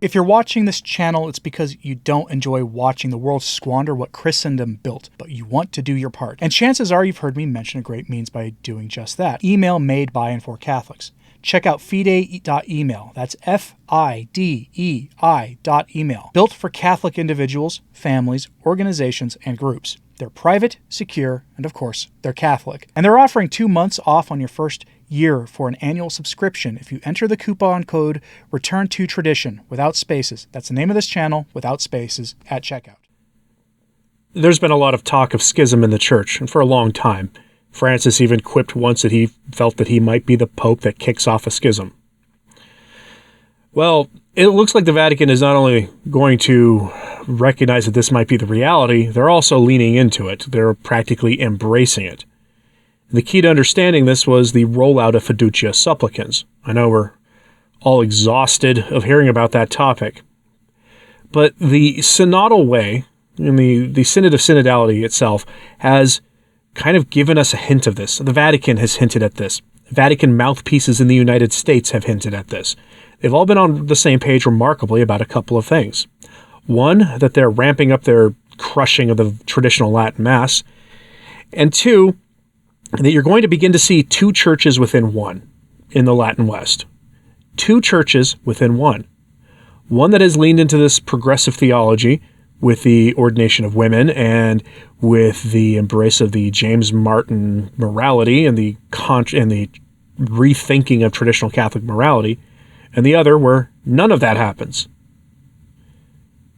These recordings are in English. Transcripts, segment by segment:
If you're watching this channel, it's because you don't enjoy watching the world squander what Christendom built, but you want to do your part. And chances are you've heard me mention a great means by doing just that. Email made by and for Catholics. Check out fidei.email. That's FIDEI.email. Built for Catholic individuals, families, organizations, and groups. They're private, secure, and of course, they're Catholic. And they're offering 2 months off on your first year for an annual subscription if you enter the coupon code Return to Tradition without spaces. That's the name of this channel, without spaces, at checkout. There's been a lot of talk of schism in the church, and for a long time. Francis even quipped once that he felt that he might be the Pope that kicks off a schism. Well, it looks like the Vatican is not only going to recognize that this might be the reality, they're also leaning into it. They're practically embracing it. The key to understanding this was the rollout of fiducia supplicans. I know we're all exhausted of hearing about that topic. But the synodal way, and the Synod of Synodality itself, has kind of given us a hint of this. The Vatican has hinted at this. Vatican mouthpieces in the United States have hinted at this. They've all been on the same page remarkably about a couple of things. One, that they're ramping up their crushing of the traditional Latin Mass. And two, that you're going to begin to see 2 churches within one in the Latin West. 2 churches within one. One that has leaned into this progressive theology with the ordination of women and with the embrace of the James Martin morality and the rethinking of traditional Catholic morality, and the other where none of that happens.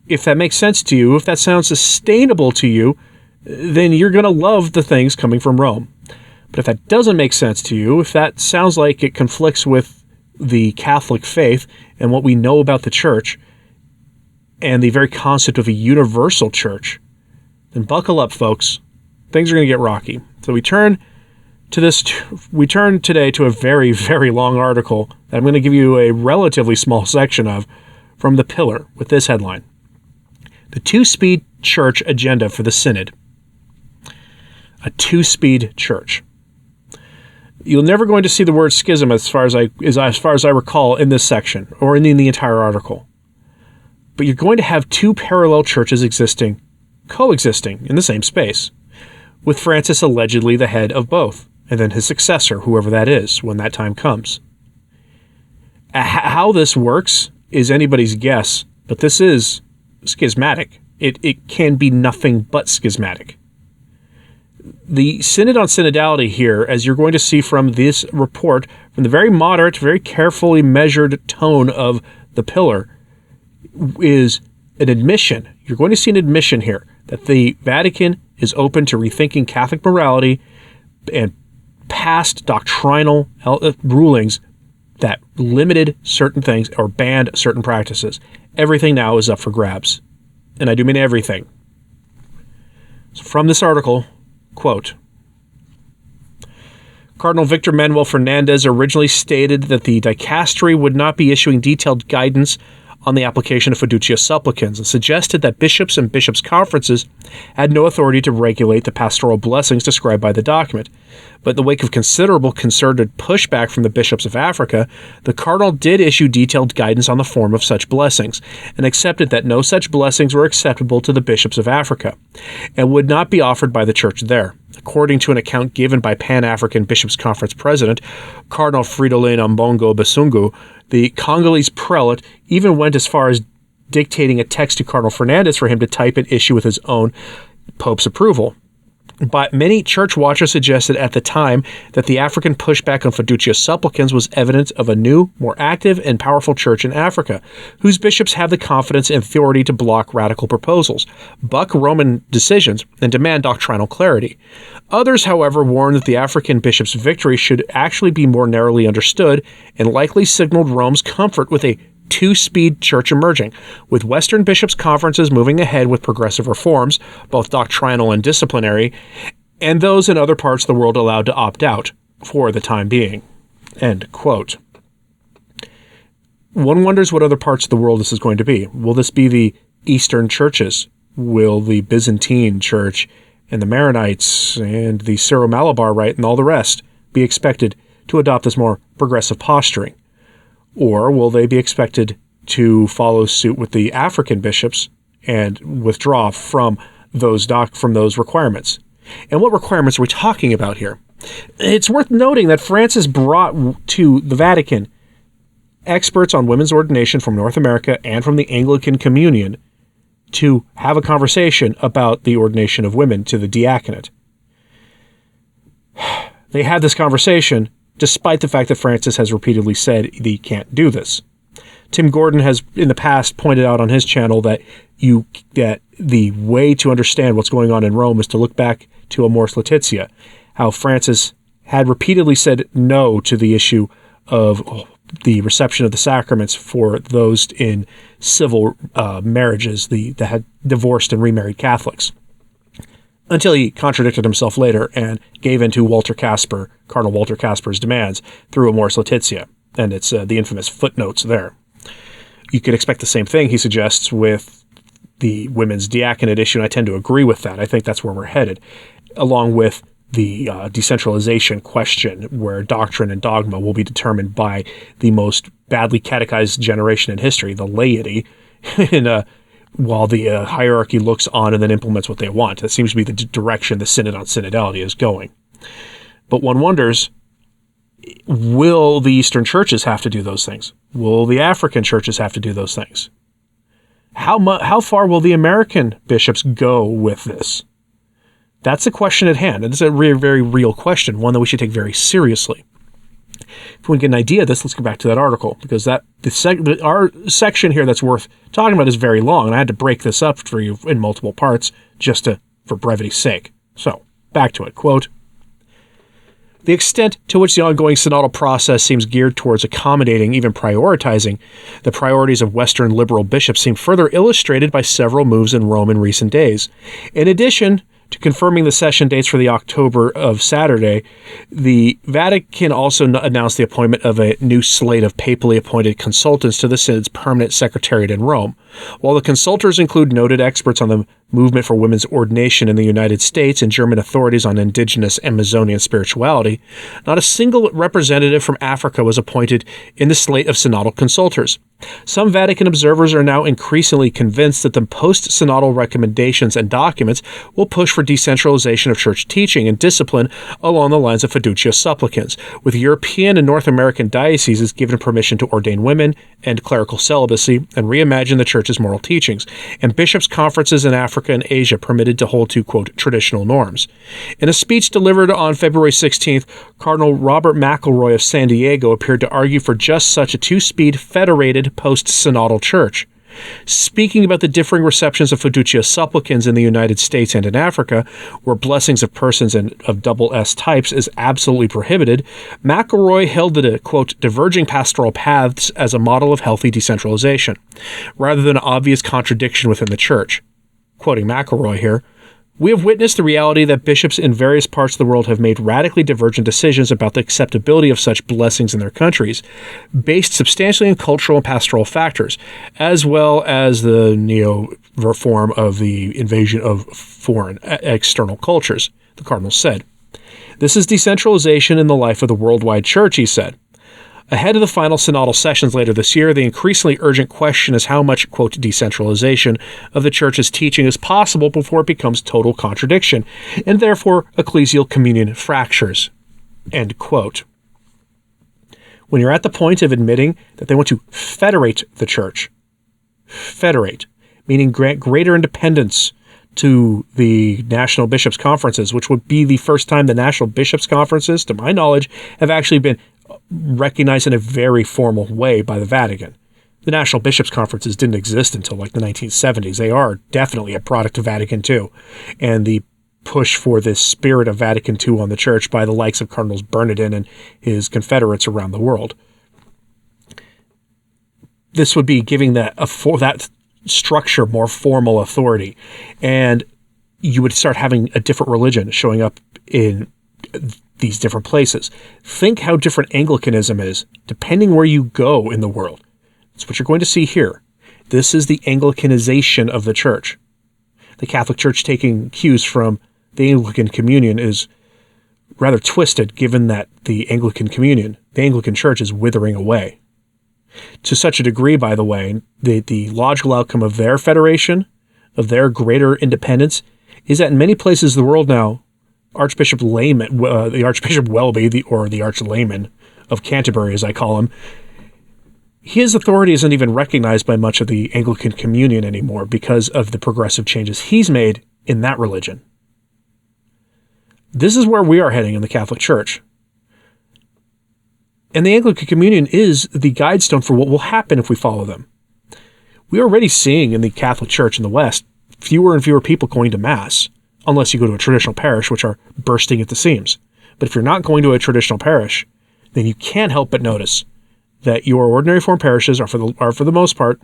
If that makes sense to you, if that sounds sustainable to you, then you're going to love the things coming from Rome. But if that doesn't make sense to you, if that sounds like it conflicts with the Catholic faith and what we know about the church and the very concept of a universal church, then buckle up, folks. Things are going to get rocky. So we turn today to a very, very long article that I'm going to give you a relatively small section of from The Pillar with this headline: The 2-Speed Church Agenda for the Synod. A 2-speed church. You're never going to see the word schism as far as I recall in this section or in the entire article. But you're going to have 2 parallel churches coexisting in the same space, with Francis allegedly the head of both, and then his successor, whoever that is, when that time comes. How this works is anybody's guess, but this is schismatic. It can be nothing but schismatic. The Synod on Synodality here, as you're going to see from this report, from the very moderate, very carefully measured tone of The Pillar, is an admission. You're going to see an admission here that the Vatican is open to rethinking Catholic morality and past doctrinal rulings that limited certain things or banned certain practices. Everything now is up for grabs. And I do mean everything. So from this article, quote, Cardinal Victor Manuel Fernandez originally stated that the dicastery would not be issuing detailed guidance on the application of fiducia supplicans and suggested that bishops and bishops' conferences had no authority to regulate the pastoral blessings described by the document. But in the wake of considerable concerted pushback from the bishops of Africa, the cardinal did issue detailed guidance on the form of such blessings and accepted that no such blessings were acceptable to the bishops of Africa and would not be offered by the church there. According to an account given by Pan-African Bishops' Conference President Cardinal Fridolin Ambongo Basungu, the Congolese prelate even went as far as dictating a text to Cardinal Fernandez for him to type and issue with his own Pope's approval. But many church watchers suggested at the time that the African pushback on fiducia supplicans was evidence of a new, more active and powerful church in Africa, whose bishops have the confidence and authority to block radical proposals, buck Roman decisions, and demand doctrinal clarity. Others, however, warned that the African bishop's victory should actually be more narrowly understood and likely signaled Rome's comfort with a 2-speed church emerging, with Western bishops' conferences moving ahead with progressive reforms, both doctrinal and disciplinary, and those in other parts of the world allowed to opt out for the time being. End quote. One wonders what other parts of the world this is going to be. Will this be the Eastern churches? Will the Byzantine Church and the Maronites and the Syro-Malabar Rite and all the rest be expected to adopt this more progressive posturing? Or will they be expected to follow suit with the African bishops and withdraw from those requirements. And what requirements are we talking about here? It's worth noting that Francis brought to the Vatican experts on women's ordination from North America and from the Anglican Communion to have a conversation about the ordination of women to the diaconate. They had this conversation despite the fact that Francis has repeatedly said he can't do this. Tim Gordon has in the past pointed out on his channel that the way to understand what's going on in Rome is to look back to Amoris Laetitia, how Francis had repeatedly said no to the issue of the reception of the sacraments for those in civil marriages that had divorced and remarried Catholics, until he contradicted himself later and gave in to Cardinal Walter Casper's demands through Amoris Laetitia, and it's the infamous footnotes there. You could expect the same thing, he suggests, with the women's diaconate issue, and I tend to agree with that. I think that's where we're headed, along with the decentralization question, where doctrine and dogma will be determined by the most badly catechized generation in history, the laity, while the hierarchy looks on and then implements what they want. That seems to be the direction the synod on synodality is going. But one wonders, will the Eastern churches have to do those things? Will the African churches have to do those things? How far will the American bishops go with this? That's the question at hand, and it's a very, very real question, one that we should take very seriously. If we can get an idea of this, let's go back to that article, because our section here that's worth talking about is very long, and I had to break this up for you in multiple parts just for brevity's sake. So, back to it. Quote, "The extent to which the ongoing synodal process seems geared towards accommodating, even prioritizing, the priorities of Western liberal bishops seem further illustrated by several moves in Rome in recent days. In addition to confirming the session dates for the October of Saturday, the Vatican also announced the appointment of a new slate of papally appointed consultants to the Synod's permanent secretariat in Rome. While the consultors include noted experts on the movement for women's ordination in the United States and German authorities on indigenous Amazonian spirituality, not a single representative from Africa was appointed in the slate of synodal consultors. Some Vatican observers are now increasingly convinced that the post-synodal recommendations and documents will push for decentralization of church teaching and discipline along the lines of fiducia supplicans, with European and North American dioceses given permission to ordain women, end clerical celibacy, and reimagine the church's moral teachings, and bishops' conferences in Africa and Asia permitted to hold to, quote, traditional norms. In a speech delivered on February 16th, Cardinal Robert McElroy of San Diego appeared to argue for just such a two-speed, federated post-synodal church. Speaking about the differing receptions of fiducia supplicans in the United States and in Africa, where blessings of persons and of double S types is absolutely prohibited, McElroy held that a, quote, diverging pastoral paths as a model of healthy decentralization, rather than an obvious contradiction within the church. Quoting McElroy here, "We have witnessed the reality that bishops in various parts of the world have made radically divergent decisions about the acceptability of such blessings in their countries, based substantially on cultural and pastoral factors, as well as the neo-reform of the invasion of foreign external cultures," the cardinal said. "This is decentralization in the life of the worldwide church," he said. Ahead of the final synodal sessions later this year, the increasingly urgent question is how much, quote, decentralization of the church's teaching is possible before it becomes total contradiction, and therefore ecclesial communion fractures, end quote. When you're at the point of admitting that they want to federate the church, federate, meaning grant greater independence to the national bishops' conferences, which would be the first time the national bishops' conferences, to my knowledge, have actually been recognized in a very formal way by the Vatican. The National Bishops' Conferences didn't exist until like the 1970s. They are definitely a product of Vatican II, and the push for this spirit of Vatican II on the church by the likes of Cardinals Bernardin and his confederates around the world. This would be giving that structure more formal authority, and you would start having a different religion showing up in these different places. Think how different Anglicanism is, depending where you go in the world. That's what you're going to see here. This is the Anglicanization of the church. The Catholic Church taking cues from the Anglican Communion is rather twisted, given that the Anglican Communion, the Anglican Church, is withering away. To such a degree, by the way, the logical outcome of their federation, of their greater independence, is that in many places of the world now, Archbishop Layman, the Archbishop Welby, or the Archlayman of Canterbury, as I call him, his authority isn't even recognized by much of the Anglican communion anymore because of the progressive changes he's made in that religion. This is where we are heading in the Catholic Church. And the Anglican communion is the guidestone for what will happen if we follow them. We are already seeing in the Catholic Church in the West fewer and fewer people going to Mass, unless you go to a traditional parish, which are bursting at the seams. But if you're not going to a traditional parish, then you can't help but notice that your ordinary form parishes are for the most part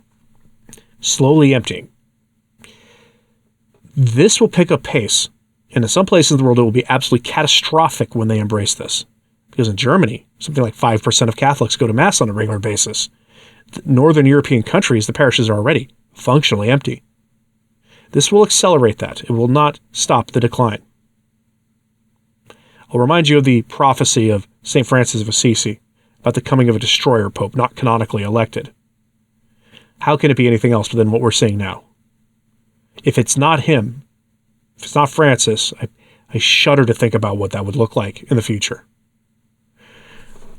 slowly emptying. This will pick up pace, and in some places in the world it will be absolutely catastrophic when they embrace this. Because in Germany, something like 5% of Catholics go to Mass on a regular basis. Northern European countries, the parishes are already functionally empty. This will accelerate that. It will not stop the decline. I'll remind you of the prophecy of St. Francis of Assisi about the coming of a destroyer pope, not canonically elected. How can it be anything else than what we're seeing now? If it's not him, if it's not Francis, I shudder to think about what that would look like in the future.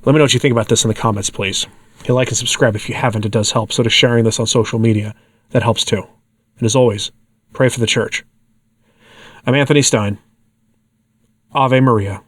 Let me know what you think about this in the comments, please. Hit like and subscribe if you haven't. It does help. So does sharing this on social media. That helps too. And as always, pray for the church. I'm Anthony Stine. Ave Maria.